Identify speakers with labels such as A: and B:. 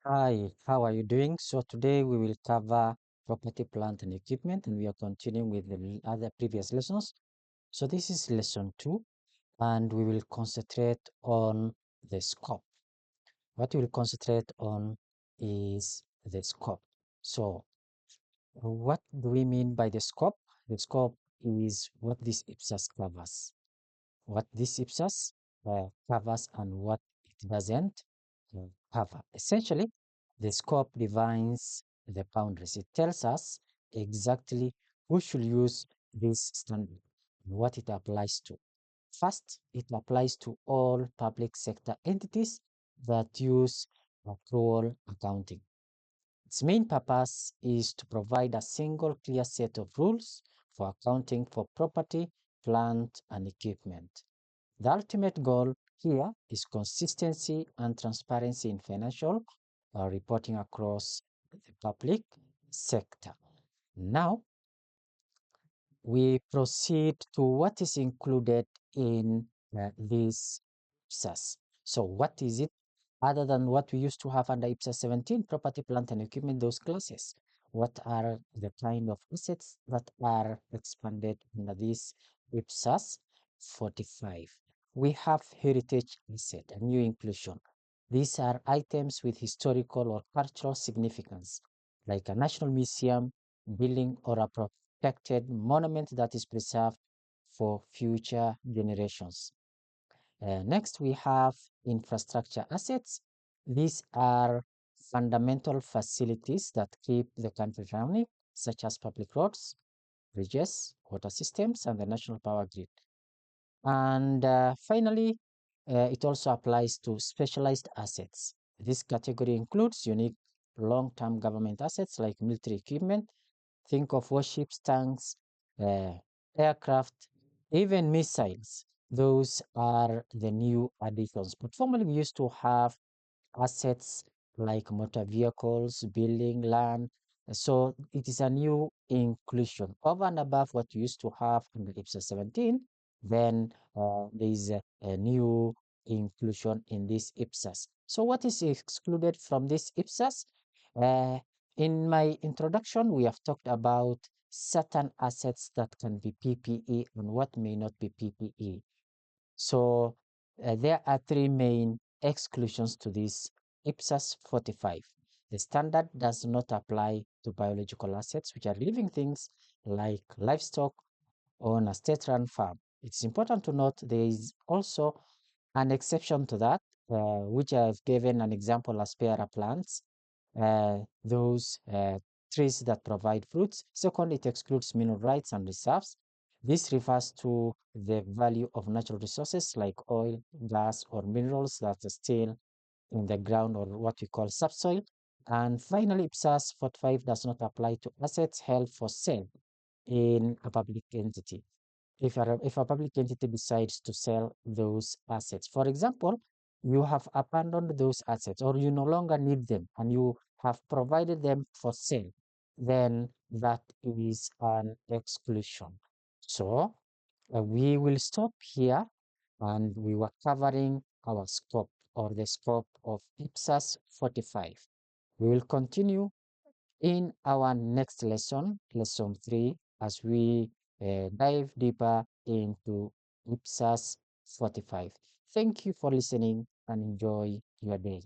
A: Hi, how are you doing? So today we will cover property, plant and equipment, and we are continuing with the other previous lessons. So this is lesson 2, and we will concentrate on the scope. What we will concentrate on is the scope. So what do we mean by the scope? The scope is what this IPSAS covers. What this IPSAS covers and what it doesn't cover. Essentially, the scope defines the boundaries. It tells us exactly who should use this standard and what it applies to. First, it applies to all public sector entities that use accrual accounting. Its main purpose is to provide a single clear set of rules for accounting for property, plant, and equipment. The ultimate goal here is consistency and transparency in financial reporting across the public sector. Now, we proceed to what is included in this IPSAS. So what is it other than what we used to have under IPSAS 17, property, plant and equipment, those classes? What are the kind of assets that are expanded under this IPSAS 45? We have heritage asset, a new inclusion. These are items with historical or cultural significance, like a national museum, building, or a protected monument that is preserved for future generations. Next, we have infrastructure assets. These are fundamental facilities that keep the country running, such as public roads, bridges, water systems, and the national power grid. And finally, it also applies to specialized assets. This category includes unique long-term government assets like military equipment. Think of warships, tanks, uh, aircraft, even missiles. Those are the new additions. But formerly, we used to have assets like motor vehicles, building, land. So it is a new inclusion over and above what you used to have in the IPSA 17. Then there is a new inclusion in this IPSAS. So what is excluded from this IPSAS? Uh, in my introduction, we have talked about certain assets that can be PPE and what may not be PPE. So there are three main exclusions to this IPSAS 45. The standard does not apply to biological assets, which are living things like livestock on a state-run farm. It's important to note there is also an exception to that, which I've given an example as pear plants, those trees that provide fruits. Second, it excludes mineral rights and reserves. This refers to the value of natural resources like oil, gas, or minerals that are still in the ground or what we call subsoil. And finally, IPSAS 45 does not apply to assets held for sale in a public entity. If a public entity decides to sell those assets, for example, you have abandoned those assets or you no longer need them and you have provided them for sale, then that is an exclusion. So we will stop here and we were covering our scope or the scope of IPSAS 45. We will continue in our next lesson, lesson 3, as we dive deeper into IPSAS 45. Thank you for listening and enjoy your day.